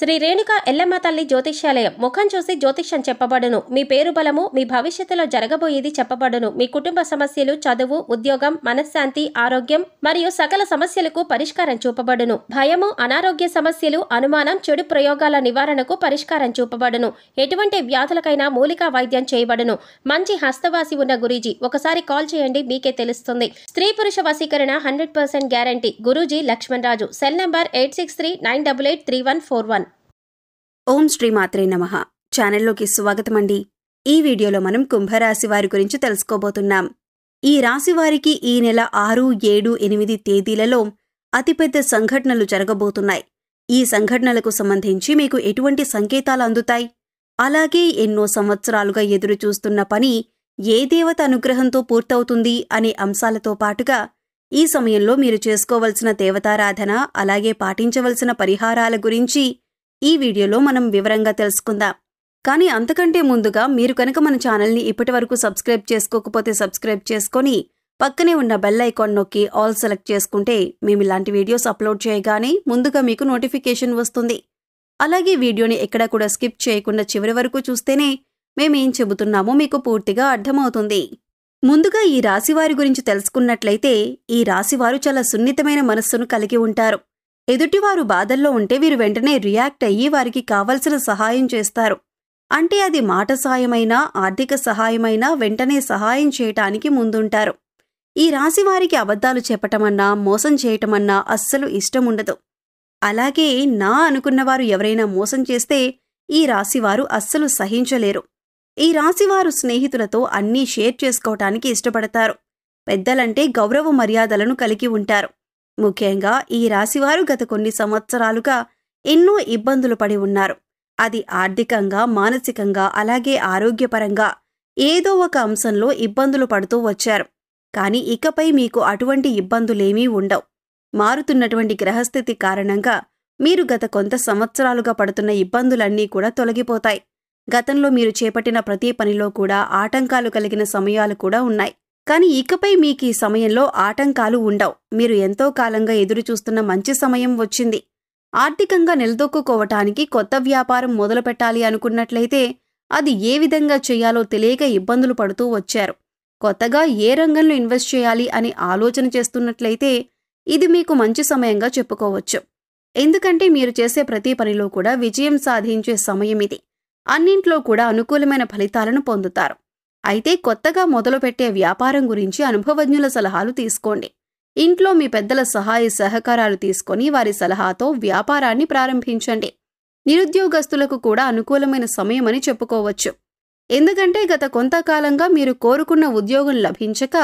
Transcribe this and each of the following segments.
శ్రీ రేణుక ఎల్లమ్మ తల్లి జ్యోతిష్యాలయం. ముఖం చూసి జ్యోతిష్యం చెప్పబడును. మీ పేరు బలము, మీ భవిష్యత్తులో జరగబోయేది చెప్పబడును. మీ కుటుంబ సమస్యలు, చదువు, ఉద్యోగం, మనశ్శాంతి, ఆరోగ్యం మరియు సకల సమస్యలకు పరిష్కారం చూపబడును. భయము, అనారోగ్య సమస్యలు, అనుమానం, చెడు ప్రయోగాల నివారణకు పరిష్కారం చూపబడును. ఎటువంటి వ్యాధులకైనా మూలికా వైద్యం చేయబడును. మంచి హస్తవాసి ఉన్న గురూజీ. ఒకసారి కాల్ చేయండి, మీకే తెలుస్తుంది. స్త్రీ పురుష వశీకరణ 100% guarantee. Guruji Lakshman Raju. Cell number 8639883141. ఓం శ్రీ మాత్రే నమః. ఛానల్లోకి స్వాగతమండి. ఈ వీడియోలో మనం కుంభరాశి వారి గురించి తెలుసుకోబోతున్నాం. ఈ రాశి వారికి ఈ నెల 6, 7, 8 తేదీలలో అతిపెద్ద సంఘటనలు జరగబోతున్నాయి. ఈ సంఘటనలకు సంబంధించి మీకు ఎటువంటి సంకేతాలు అందుతాయి? అలాగే ఎన్నో సంవత్సరాలుగా ఎదురు చూస్తున్న పని ఏ దేవత అనుగ్రహంతో పూర్తవుతుంది అనే అంశాలతో పాటుగా ఈ సమయంలో మీరు చేసుకోవలసిన దేవతారాధన, అలాగే పాటించవలసిన పరిహారాల గురించి ఈ వీడియోలో మనం వివరంగా తెలుసుకుందాం. కానీ అంతకంటే ముందుగా మీరు కనుక మన ఛానల్ని ఇప్పటివరకు సబ్స్క్రైబ్ చేసుకోకపోతే సబ్స్క్రైబ్ చేసుకొని పక్కనే ఉన్న బెల్ ఐకాన్ నొక్కి ఆల్ సెలెక్ట్ చేసుకుంటే మేము ఇలాంటి వీడియోస్ అప్లోడ్ చేయగానే ముందుగా మీకు నోటిఫికేషన్ వస్తుంది. అలాగే వీడియోని ఎక్కడా కూడా స్కిప్ చేయకుండా చివరి వరకు చూస్తేనే మేమేం చెబుతున్నామో మీకు పూర్తిగా అర్థమవుతుంది. ముందుగా ఈ రాశివారి గురించి తెలుసుకున్నట్లయితే ఈ రాశివారు చాలా సున్నితమైన మనస్సును కలిగి ఉంటారు. ఎదుటివారు బాధల్లో ఉంటే వీరు వెంటనే రియాక్ట్ అయ్యి వారికి కావలసిన సహాయం చేస్తారు. అంటే అది మాట సాయమైనా, ఆర్థిక సహాయమైనా వెంటనే సహాయం చేయటానికి ముందుంటారు. ఈ రాశివారికి అబద్ధాలు చెప్పటమన్నా, మోసం చేయటమన్నా అస్సలు ఇష్టముండదు. అలాగే నా అనుకున్నవారు ఎవరైనా మోసం చేస్తే ఈ రాశివారు అస్సలు సహించలేరు. ఈ రాశివారు స్నేహితులతో అన్నీ షేర్ చేసుకోవటానికి ఇష్టపడతారు. పెద్దలంటే గౌరవ మర్యాదలను కలిగి ఉంటారు. ముఖ్యంగా ఈ రాశివారు గత కొన్ని సంవత్సరాలుగా ఎన్నో ఇబ్బందులు పడి ఉన్నారు. అది ఆర్థికంగా, మానసికంగా, అలాగే ఆరోగ్యపరంగా ఏదో ఒక అంశంలో ఇబ్బందులు పడుతూ వచ్చారు. కానీ ఇకపై మీకు అటువంటి ఇబ్బందులేమీ ఉండవు. మారుతున్నటువంటి గ్రహస్థితి కారణంగా మీరు గత కొంత సంవత్సరాలుగా పడుతున్న ఇబ్బందులన్నీ కూడా తొలగిపోతాయి. గతంలో మీరు చేపట్టిన ప్రతి పనిలో కూడా ఆటంకాలు కలిగిన సమయాలు కూడా ఉన్నాయి. కానీ ఇకపై మీకీ సమయంలో ఆటంకాలు ఉండవు. మీరు ఎంతో కాలంగా ఎదురుచూస్తున్న మంచి సమయం వచ్చింది. ఆర్థికంగా నిలదొక్కుకోవటానికి కొత్త వ్యాపారం మొదలుపెట్టాలి అనుకున్నట్లయితే అది ఏ విధంగా చేయాలో తెలియక ఇబ్బందులు పడుతూ వచ్చారు. కొత్తగా ఏ రంగంలో ఇన్వెస్ట్ చేయాలి అని ఆలోచన చేస్తున్నట్లయితే ఇది మీకు మంచి సమయంగా చెప్పుకోవచ్చు. ఎందుకంటే మీరు చేసే ప్రతి పనిలో కూడా విజయం సాధించే సమయం ఇది. అన్నింట్లో కూడా అనుకూలమైన ఫలితాలను పొందుతారు. అయితే కొత్తగా మొదలుపెట్టే వ్యాపారం గురించి అనుభవజ్ఞుల సలహాలు తీసుకోండి. ఇంట్లో మీ పెద్దల సహాయ సహకారాలు తీసుకొని వారి సలహాతో వ్యాపారాన్ని ప్రారంభించండి. నిరుద్యోగస్తులకు కూడా అనుకూలమైన సమయమని చెప్పుకోవచ్చు. ఎందుకంటే గత కొంతకాలంగా మీరు కోరుకున్న ఉద్యోగం లభించక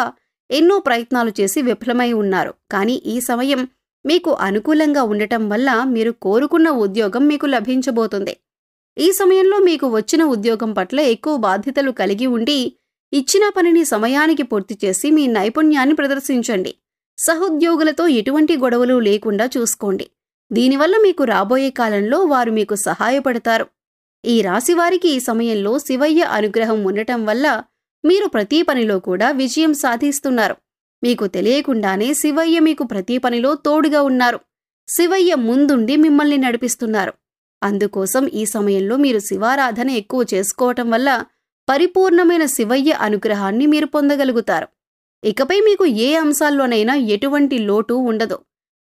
ఎన్నో ప్రయత్నాలు చేసి విఫలమై ఉన్నారు. కానీ ఈ సమయం మీకు అనుకూలంగా ఉండటం వల్ల మీరు కోరుకున్న ఉద్యోగం మీకు లభించబోతుంది. ఈ సమయంలో మీకు వచ్చిన ఉద్యోగం పట్ల ఎక్కువ బాధ్యతలు కలిగి ఉండి ఇచ్చిన పనిని సమయానికి పూర్తి చేసి మీ నైపుణ్యాన్ని ప్రదర్శించండి. సహోద్యోగులతో ఎటువంటి గొడవలు లేకుండా చూసుకోండి. దీనివల్ల మీకు రాబోయే కాలంలో వారు మీకు సహాయపడతారు. ఈ రాశివారికి ఈ సమయంలో శివయ్య అనుగ్రహం ఉండటం వల్ల మీరు ప్రతి పనిలో కూడా విజయం సాధిస్తున్నారు. మీకు తెలియకుండానే శివయ్య మీకు ప్రతి పనిలో తోడుగా ఉన్నారు. శివయ్య ముందుండి మిమ్మల్ని నడిపిస్తున్నారు. అందుకోసం ఈ సమయంలో మీరు శివారాధన ఎక్కువ చేసుకోవటం వల్ల పరిపూర్ణమైన శివయ్య అనుగ్రహాన్ని మీరు పొందగలుగుతారు. ఇకపై మీకు ఏ అంశాల్లోనైనా ఎటువంటి లోటు ఉండదు.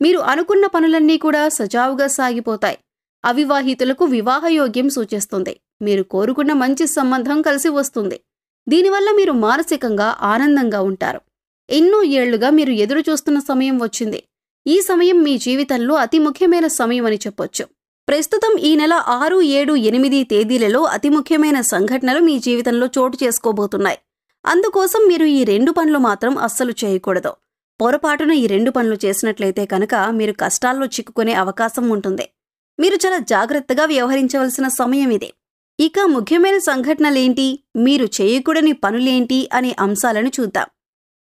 మీరు అనుకున్న పనులన్నీ కూడా సజావుగా సాగిపోతాయి. అవివాహితులకు వివాహయోగ్యం సూచిస్తుంది. మీరు కోరుకున్న మంచి సంబంధం కలిసి వస్తుంది. దీనివల్ల మీరు మానసికంగా ఆనందంగా ఉంటారు. ఎన్నో ఏళ్లుగా మీరు ఎదురు చూస్తున్న సమయం వచ్చింది. ఈ సమయం మీ జీవితంలో అతి ముఖ్యమైన సమయం అని చెప్పొచ్చు. ప్రస్తుతం ఈ నెల 6, 7, 8 తేదీలలో అతి ముఖ్యమైన సంఘటనలు మీ జీవితంలో చోటు చేసుకోబోతున్నాయి. అందుకోసం మీరు ఈ 2 పనులు మాత్రం అస్సలు చేయకూడదు. పొరపాటున ఈ 2 పనులు చేసినట్లయితే కనుక మీరు కష్టాల్లో చిక్కుకునే అవకాశం ఉంటుంది. మీరు చాలా జాగ్రత్తగా వ్యవహరించవలసిన సమయం ఇది. ఇక ముఖ్యమైన సంఘటనలేంటి, మీరు చేయకూడని పనులేంటి అనే అంశాలను చూద్దాం.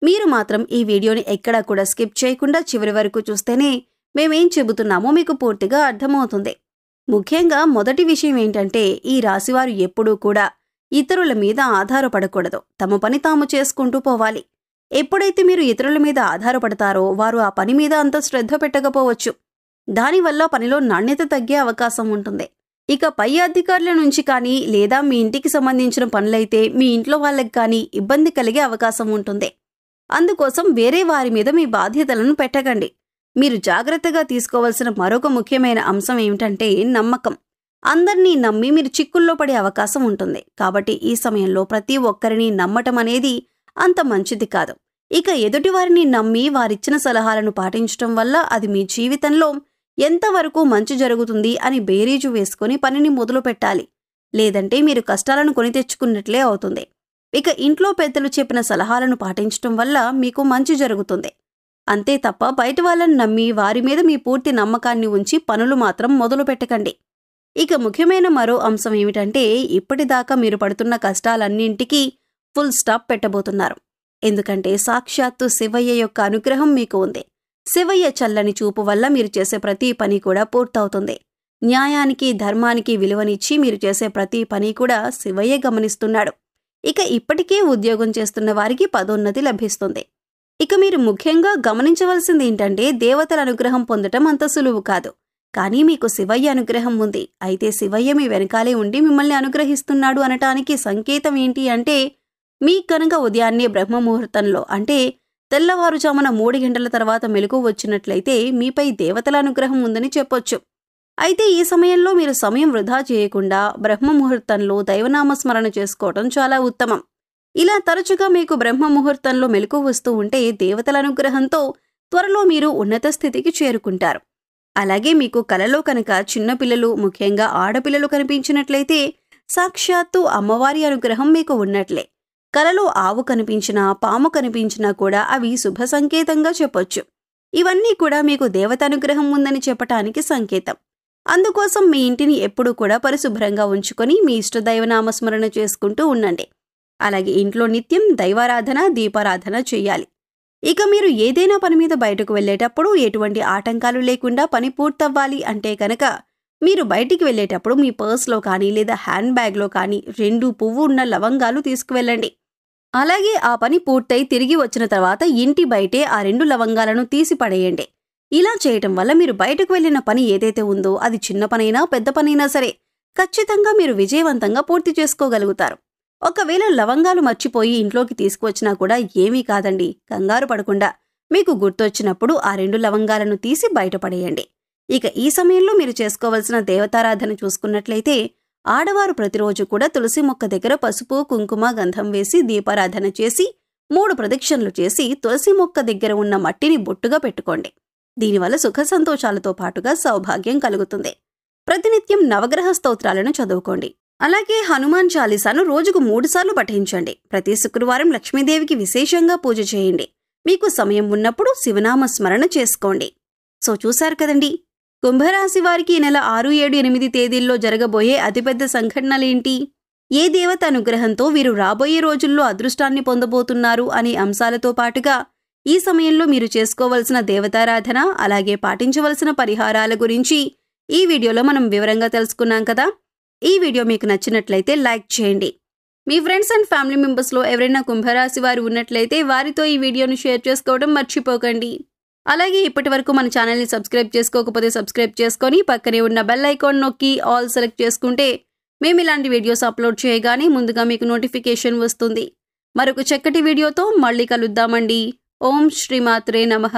మీరు మాత్రం ఈ వీడియోని ఎక్కడా కూడా స్కిప్ చేయకుండా చివరి వరకు చూస్తేనే మేమేం చెబుతున్నామో మీకు పూర్తిగా అర్థమవుతుంది. ముఖ్యంగా మొదటి విషయం ఏంటంటే ఈ రాశివారు ఎప్పుడూ కూడా ఇతరుల మీద ఆధారపడకూడదు. తమ పని తాము చేసుకుంటూ పోవాలి. ఎప్పుడైతే మీరు ఇతరుల మీద ఆధారపడతారో వారు ఆ పని మీద అంత శ్రద్ధ పెట్టకపోవచ్చు. దానివల్ల పనిలో నాణ్యత తగ్గే అవకాశం ఉంటుంది. ఇక పై అధికారుల నుంచి కానీ లేదా మీ ఇంటికి సంబంధించిన పనులైతే మీ ఇంట్లో వాళ్ళకి కానీ ఇబ్బంది కలిగే అవకాశం ఉంటుంది. అందుకోసం వేరే వారి మీద మీ బాధ్యతలను పెట్టకండి. మీరు జాగ్రత్తగా తీసుకోవాల్సిన మరొక ముఖ్యమైన అంశం ఏమిటంటే నమ్మకం. అందర్నీ నమ్మి మీరు చిక్కుల్లో పడే అవకాశం ఉంటుంది. కాబట్టి ఈ సమయంలో ప్రతి ఒక్కరిని నమ్మటం అనేది అంత మంచిది కాదు. ఇక ఎదుటివారిని నమ్మి వారిచ్చిన సలహాలను పాటించటం వల్ల అది మీ జీవితంలో ఎంతవరకు మంచి జరుగుతుంది అని బేరీజు వేసుకుని పనిని మొదలు పెట్టాలి. లేదంటే మీరు కష్టాలను కొని తెచ్చుకున్నట్లే అవుతుంది. ఇక ఇంట్లో పెద్దలు చెప్పిన సలహాలను పాటించటం వల్ల మీకు మంచి జరుగుతుంది. అంతే తప్ప బయట వాళ్ళని నమ్మి వారి మీద మీ పూర్తి నమ్మకాన్ని ఉంచి పనులు మాత్రం మొదలు పెట్టకండి. ఇక ముఖ్యమైన మరో అంశం ఏమిటంటే ఇప్పటిదాకా మీరు పడుతున్న కష్టాలన్నింటికీ ఫుల్ స్టాప్ పెట్టబోతున్నారు. ఎందుకంటే సాక్షాత్తు శివయ్య యొక్క అనుగ్రహం మీకు ఉంది. శివయ్య చల్లని చూపు వల్ల మీరు చేసే ప్రతి పని కూడా పూర్తవుతుంది. న్యాయానికి ధర్మానికి విలువనిచ్చి మీరు చేసే ప్రతి పని కూడా శివయ్య గమనిస్తున్నాడు. ఇక ఇప్పటికే ఉద్యోగం చేస్తున్న వారికి పదోన్నతి లభిస్తుంది. ఇక మీరు ముఖ్యంగా గమనించవలసింది ఏంటంటే దేవతల అనుగ్రహం పొందటం అంత సులువు కాదు. కానీ మీకు శివయ్య అనుగ్రహం ఉంది. అయితే శివయ్య మీ వెనకాలే ఉండి మిమ్మల్ని అనుగ్రహిస్తున్నాడు అనటానికి సంకేతం ఏంటి అంటే మీ కనుక ఉదయాన్నే బ్రహ్మముహూర్తంలో అంటే తెల్లవారుజామున 3 గంటల తర్వాత మెలకువ వచ్చినట్లయితే మీపై దేవతల అనుగ్రహం ఉందని చెప్పొచ్చు. అయితే ఈ సమయంలో మీరు సమయం వృధా చేయకుండా బ్రహ్మముహూర్తంలో దైవనామస్మరణ చేసుకోవటం చాలా ఉత్తమం. ఇలా తరచుగా మీకు బ్రహ్మముహూర్తంలో మెలకువ వస్తూ ఉంటే దేవతల అనుగ్రహంతో త్వరలో మీరు ఉన్నత స్థితికి చేరుకుంటారు. అలాగే మీకు కలలో కనుక చిన్నపిల్లలు ముఖ్యంగా ఆడపిల్లలు కనిపించినట్లయితే సాక్షాత్తు అమ్మవారి అనుగ్రహం మీకు ఉన్నట్లే. కలలో ఆవు కనిపించినా పాము కనిపించినా కూడా అవి శుభ సంకేతంగా చెప్పొచ్చు. ఇవన్నీ కూడా మీకు దేవత అనుగ్రహం ఉందని చెప్పటానికి సంకేతం. అందుకోసం మీ ఇంటిని ఎప్పుడూ కూడా పరిశుభ్రంగా ఉంచుకొని మీ ఇష్టదైవనామస్మరణ చేసుకుంటూ ఉండండి. అలాగే ఇంట్లో నిత్యం దైవారాధన దీపారాధన చెయ్యాలి. ఇక మీరు ఏదైనా పని మీద బయటకు వెళ్లేటప్పుడు ఎటువంటి ఆటంకాలు లేకుండా పని పూర్తవ్వాలి అంటే కనుక మీరు బయటికి వెళ్లేటప్పుడు మీ పర్స్లో కానీ లేదా హ్యాండ్ బ్యాగ్లో కానీ 2 పువ్వు ఉన్న లవంగాలు తీసుకువెళ్ళండి. అలాగే ఆ పని పూర్తయి తిరిగి వచ్చిన తర్వాత ఇంటి బయటే ఆ 2 లవంగాలను తీసి పడేయండి. ఇలా చేయటం వల్ల మీరు బయటకు వెళ్లిన పని ఏదైతే ఉందో అది చిన్న పనైనా పెద్ద పనైనా సరే ఖచ్చితంగా మీరు విజయవంతంగా పూర్తి చేసుకోగలుగుతారు. ఒకవేళ లవంగాలు మర్చిపోయి ఇంట్లోకి తీసుకువచ్చినా కూడా ఏమీ కాదండి, కంగారు పడకుండా మీకు గుర్తొచ్చినప్పుడు ఆ 2 లవంగాలను తీసి బయటపడేయండి. ఇక ఈ సమయంలో మీరు చేసుకోవలసిన దేవతారాధన చూసుకున్నట్లయితే ఆడవారు ప్రతిరోజు కూడా తులసి మొక్క దగ్గర పసుపు కుంకుమ గంధం వేసి దీపారాధన చేసి 3 ప్రదక్షిణలు చేసి తులసి మొక్క దగ్గర ఉన్న మట్టిని బొట్టుగా పెట్టుకోండి. దీనివల్ల సుఖ సంతోషాలతో పాటుగా సౌభాగ్యం కలుగుతుంది. ప్రతినిత్యం నవగ్రహ స్తోత్రాలను చదువుకోండి. అలాగే హనుమాన్ చాలీసాను రోజుకు 3 సార్లు పఠించండి. ప్రతి శుక్రవారం లక్ష్మీదేవికి విశేషంగా పూజ చేయండి. మీకు సమయం ఉన్నప్పుడు శివనామ స్మరణ చేసుకోండి. సో చూశారు కదండి, కుంభరాశి వారికి ఈ నెల 6, 7, 8 తేదీల్లో జరగబోయే అతిపెద్ద సంఘటనలేంటి, ఏ దేవత అనుగ్రహంతో వీరు రాబోయే రోజుల్లో అదృష్టాన్ని పొందబోతున్నారు అనే అంశాలతో పాటుగా ఈ సమయంలో మీరు చేసుకోవలసిన దేవతారాధన అలాగే పాటించవలసిన పరిహారాల గురించి ఈ వీడియోలో మనం వివరంగా తెలుసుకున్నాం కదా. ఈ వీడియో మీకు నచ్చినట్లయితే లైక్ చేయండి. మీ ఫ్రెండ్స్ అండ్ ఫ్యామిలీ మెంబర్స్లో ఎవరైనా కుంభరాశి వారు ఉన్నట్లయితే వారితో ఈ వీడియోను షేర్ చేసుకోవడం మర్చిపోకండి. అలాగే ఇప్పటివరకు మన ఛానల్ని సబ్స్క్రైబ్ చేసుకోకపోతే సబ్స్క్రైబ్ చేసుకొని పక్కనే ఉన్న బెల్ ఐకాన్ నొక్కి ఆల్ సెలెక్ట్ చేసుకుంటే మేము ఇలాంటి వీడియోస్ అప్లోడ్ చేయగానే ముందుగా మీకు నోటిఫికేషన్ వస్తుంది. మరొక చక్కటి వీడియోతో మళ్ళీ కలుద్దామండి. ఓం శ్రీమాత్రే నమః.